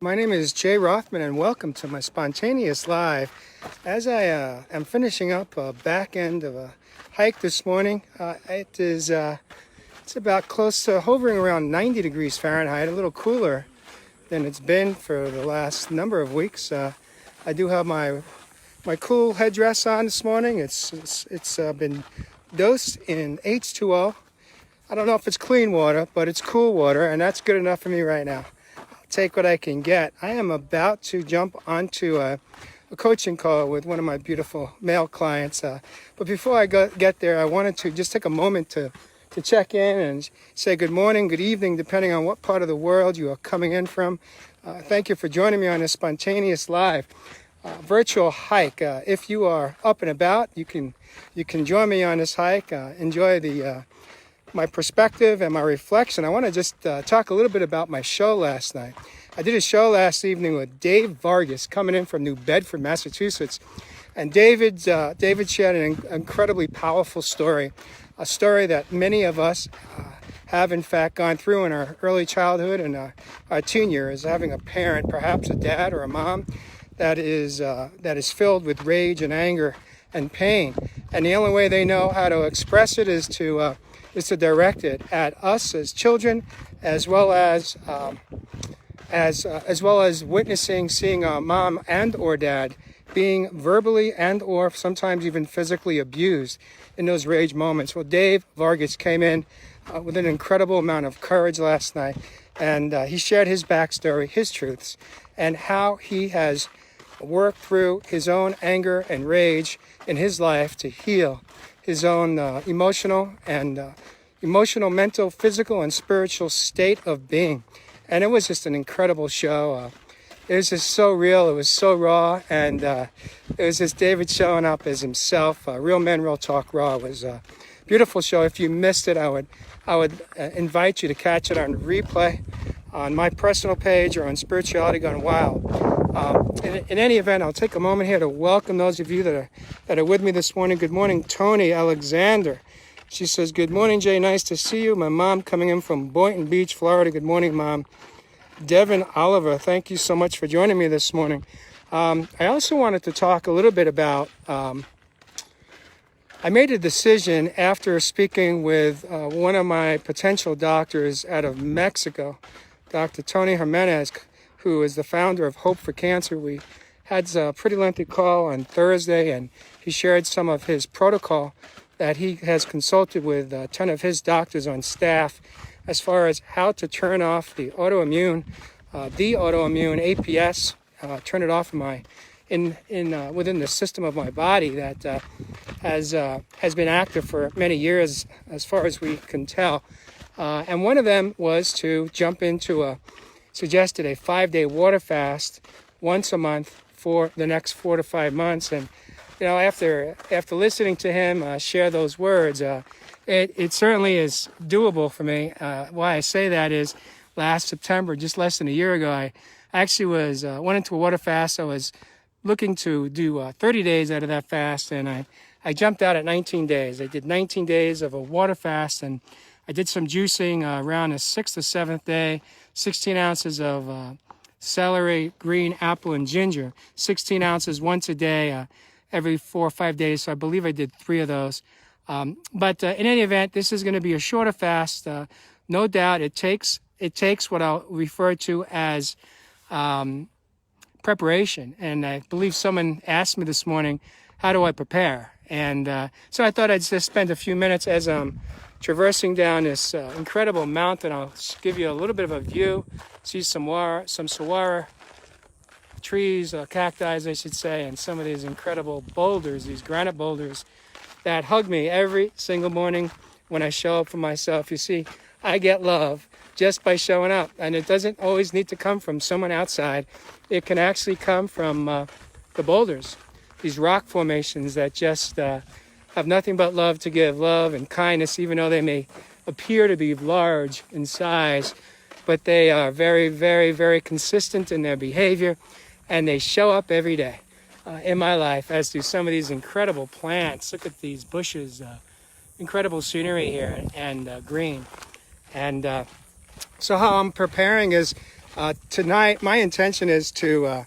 My name is Jay Rothman, and welcome to my spontaneous live. As I am finishing up a back end of a hike this morning, it's about close to hovering around 90 degrees Fahrenheit, a little cooler than it's been for the last number of weeks. I do have my cool headdress on this morning. It's been dosed in H2O. I don't know if it's clean water, but it's cool water, and that's good enough for me right now. Take what I can get. I am about to jump onto a coaching call with one of my beautiful male clients. But before I get there, I wanted to just take a moment to check in and say good morning, good evening, depending on what part of the world you are coming in from. Thank you for joining me on this spontaneous live virtual hike. If you are up and about, you can join me on this hike. Enjoy my perspective and my reflection. I want to just talk a little bit about my show last night. I did a show last evening with Dave Vargas coming in from New Bedford, Massachusetts. And David shared an incredibly powerful story, a story that many of us have in fact gone through in our early childhood and our teen years, having a parent, perhaps a dad or a mom, that is filled with rage and anger and pain. And the only way they know how to express it is to direct it at us as children, as well as witnessing, seeing our mom and or dad being verbally and or sometimes even physically abused in those rage moments. Well, Dave Vargas came in with an incredible amount of courage last night, and he shared his backstory, his truths, and how he has worked through his own anger and rage in his life to heal his own emotional, mental, physical, and spiritual state of being. And it was just an incredible show. It was just so real. It was so raw. And it was just David showing up as himself. Real Men, Real Talk Raw was a beautiful show. If you missed it, I would invite you to catch it on replay on my personal page or on Spirituality Gone Wild. In any event, I'll take a moment here to welcome those of you that are with me this morning. Good morning, Tony Alexander. She says, good morning, Jay. Nice to see you. My mom coming in from Boynton Beach, Florida. Good morning, Mom. Devin Oliver, thank you so much for joining me this morning. I also wanted to talk a little bit about, I made a decision after speaking with one of my potential doctors out of Mexico, Dr. Tony Jimenez, who is the founder of Hope for Cancer. We had a pretty lengthy call on Thursday, and he shared some of his protocol that he has consulted with 10 of his doctors on staff as far as how to turn off the autoimmune APS, turn it off within the system of my body that has been active for many years as far as we can tell. And one of them was to jump into suggested a 5-day water fast once a month for the next 4 to 5 months. And you know, after listening to him share those words, it certainly is doable for me. Why I say that is, last September, just less than a year ago, I actually went into a water fast. I was looking to do 30 days out of that fast, and I jumped out at 19 days. I did 19 days of a water fast, and I did some juicing around the 6th or 7th day, 16 ounces of celery, green, apple, and ginger, 16 ounces once a day, every 4 or 5 days. So I believe I did 3 of those. But in any event, this is going to be a shorter fast. No doubt it takes what I'll refer to as preparation. And I believe someone asked me this morning, how do I prepare? And so I thought I'd just spend a few minutes as I'm traversing down this incredible mountain. I'll give you a little bit of a view, see some saguaro trees, cacti, I should say, and some of these incredible boulders, these granite boulders that hug me every single morning when I show up for myself. You see, I get love just by showing up, and it doesn't always need to come from someone outside. It can actually come from the boulders, these rock formations that just have nothing but love to give, love and kindness, even though they may appear to be large in size, but they are very, very, very consistent in their behavior, and they show up every day in my life, as do some of these incredible plants. Look at these bushes, incredible scenery here, and green. And so how I'm preparing is Tonight, my intention is to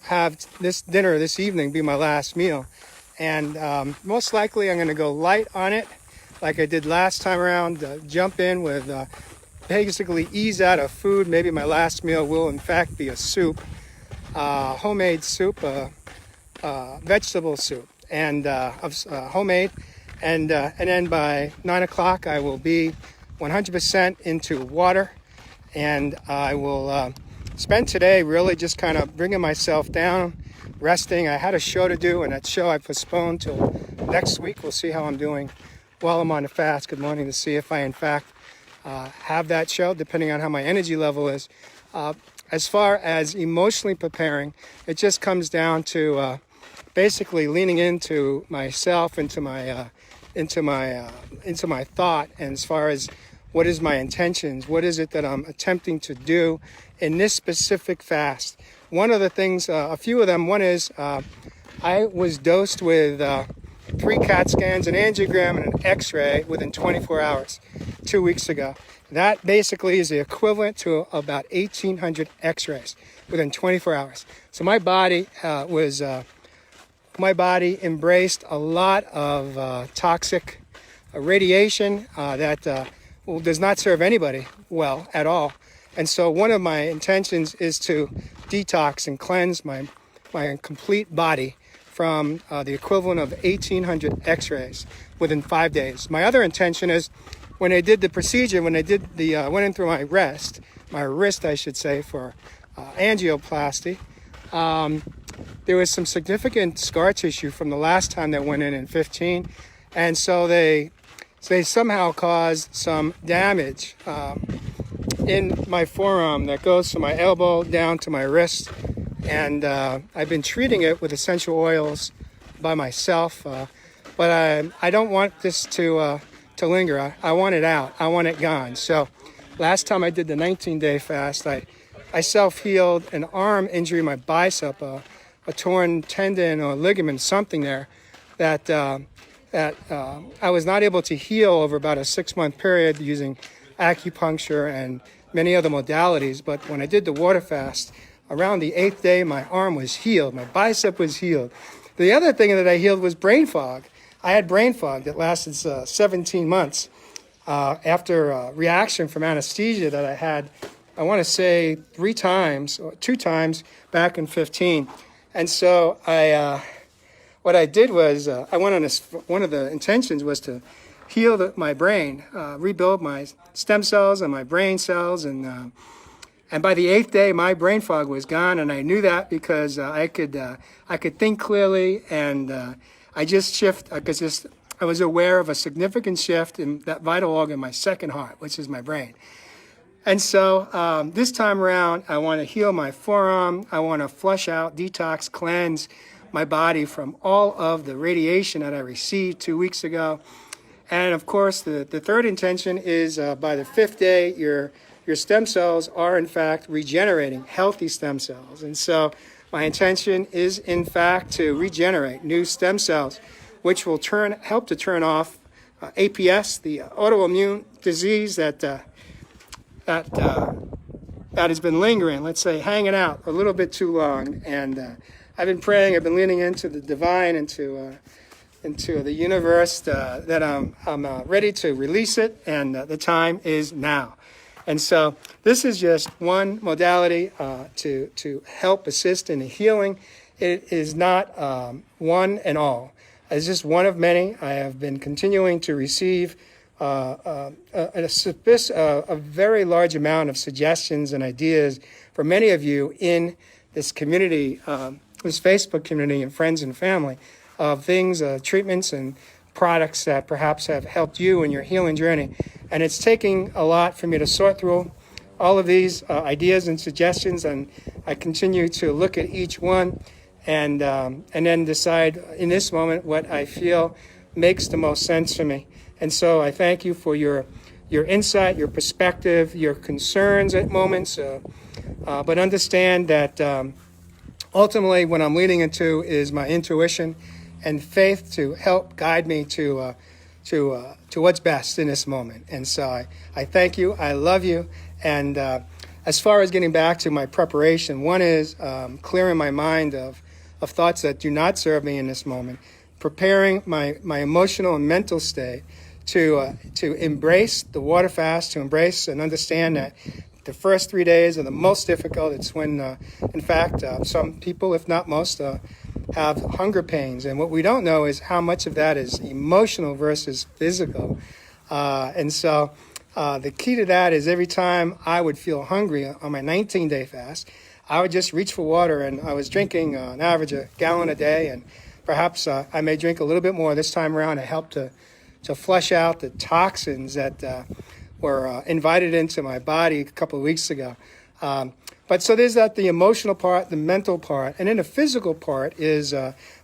have this dinner this evening be my last meal. And most likely I'm going to go light on it like I did last time around, jump in with basically ease out of food. Maybe my last meal will in fact be a soup, homemade soup, vegetable soup, and homemade. And then by 9 o'clock I will be 100% into water, and I will spend today really just kind of bringing myself down, resting. I had a show to do, and that show I postponed till next week. We'll see how I'm doing while I'm on the fast. Good morning, to see if I in fact have that show, depending on how my energy level is. As far as emotionally preparing, it just comes down to basically leaning into myself, into my thought, and as far as what is my intentions, what is it that I'm attempting to do in this specific fast. One of the things, a few of them, one is I was dosed with 3 CAT scans, an angiogram, and an x-ray within 24 hours 2 weeks ago. That basically is the equivalent to about 1,800 x-rays within 24 hours. So my body embraced a lot of toxic radiation that does not serve anybody well at all. And so one of my intentions is to detox and cleanse my complete body from the equivalent of 1,800 x-rays within 5 days. My other intention is, when I did the procedure, when I did went in through my wrist, I should say, for angioplasty, there was some significant scar tissue from the last time that went in 15, and so they somehow caused some damage in my forearm that goes from my elbow down to my wrist, and I've been treating it with essential oils by myself, but I don't want this to linger. I want it out. I want it gone. So last time I did the 19-day fast, I self-healed an arm injury, my bicep, a torn tendon or ligament, something there that I was not able to heal over about a 6-month period using acupuncture and many other modalities. But when I did the water fast, around the 8th day, my arm was healed. My bicep was healed. The other thing that I healed was brain fog. I had brain fog that lasted 17 months after a reaction from anesthesia that I had, I want to say 3 times or 2 times back in 15. And so what I did was I went on this. One of the intentions was to heal my brain, rebuild my stem cells and my brain cells, and by the 8th day, my brain fog was gone, and I knew that because I could think clearly, and I was aware of a significant shift in that vital organ, my second heart, which is my brain. And so this time around, I want to heal my forearm. I want to flush out, detox, cleanse my body from all of the radiation that I received 2 weeks ago. And of course, the third intention is by the 5th day, your stem cells are in fact regenerating, healthy stem cells. And so my intention is in fact to regenerate new stem cells, which will help to turn off APS, the autoimmune disease that has been lingering, let's say, hanging out a little bit too long. And I've been praying, I've been leaning into the divine, into the universe, that I'm ready to release it, and the time is now. And so this is just one modality to help assist in the healing. It is not one and all. It's just one of many. I have been continuing to receive a very large amount of suggestions and ideas from many of you in this community, this Facebook community, and friends and family, of things, treatments and products that perhaps have helped you in your healing journey. And it's taking a lot for me to sort through all of these ideas and suggestions, and I continue to look at each one and then decide in this moment what I feel makes the most sense for me. And so I thank you for your insight, your perspective, your concerns at moments, but understand that ultimately what I'm leading into is my intuition and faith to help guide me to what's best in this moment. And so I thank you. I love you. And as far as getting back to my preparation, one is clearing my mind of thoughts that do not serve me in this moment, preparing my emotional and mental state to embrace the water fast, to embrace and understand that the first 3 days are the most difficult. It's when, in fact, some people, if not most, have hunger pains. And what we don't know is how much of that is emotional versus physical. And so the key to that is every time I would feel hungry on my 19-day fast, I would just reach for water. And I was drinking an average a gallon a day. And perhaps I may drink a little bit more this time around to help to flush out the toxins that were invited into my body a couple of weeks ago. But so there's the emotional part, the mental part, and then the physical part is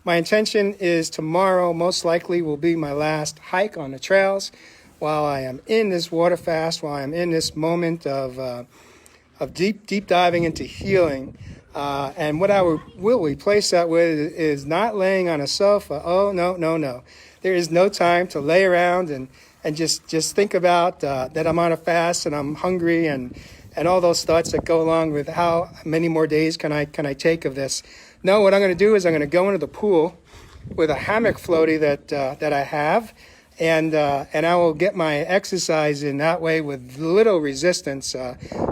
my intention is tomorrow most likely will be my last hike on the trails while I am in this water fast, while I'm in this moment of deep diving into healing. And what I will replace that with is not laying on a sofa. Oh, no. There is no time to lay around and just think about that I'm on a fast and I'm hungry and all those thoughts that go along with how many more days can I take of this. No, what I'm going to do is I'm going to go into the pool with a hammock floaty that I have, and I will get my exercise in that way with little resistance,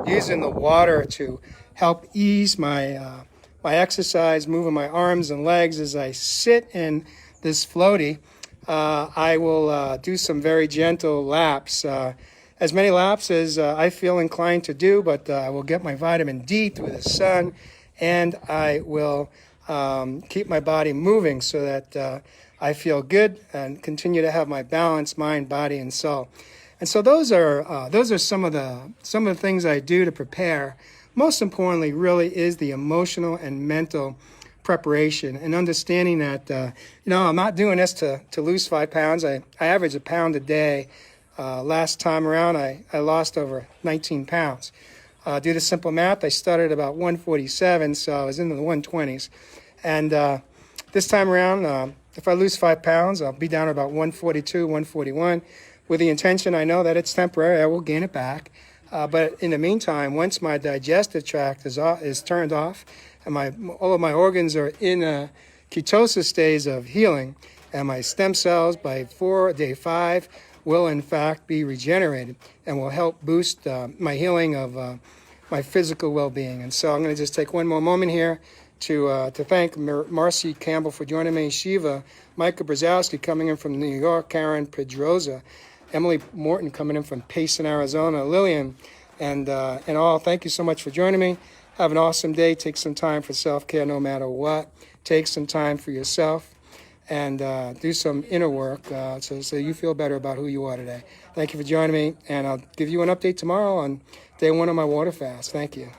using the water to help ease my exercise, moving my arms and legs as I sit in this floaty. I will do some very gentle laps, as many laps as I feel inclined to do, but I will get my vitamin D through the sun, and I will keep my body moving so that I feel good and continue to have my balanced mind, body, and soul. And so those are some of the things I do to prepare. Most importantly, really, is the emotional and mental preparation and understanding that, I'm not doing this to lose 5 pounds. I average a pound a day. Last time around, I lost over 19 pounds. Due to simple math, I started about 147, so I was into the 120s. And this time around, if I lose 5 pounds, I'll be down to about 142, 141. With the intention, I know that it's temporary. I will gain it back. But in the meantime, once my digestive tract is turned off, and all of my organs are in a ketosis stage of healing, and my stem cells by day 5 will in fact be regenerated and will help boost my healing of my physical well-being. And so I'm going to just take one more moment here to thank Marcy Campbell for joining me, Shiva, Micah Brzezowski coming in from New York, Karen Pedroza, Emily Morton coming in from Payson, Arizona, Lillian, and all. Thank you so much for joining me. Have an awesome day. Take some time for self-care no matter what. Take some time for yourself and do some inner work so you feel better about who you are today. Thank you for joining me, and I'll give you an update tomorrow on day 1 of my water fast. Thank you.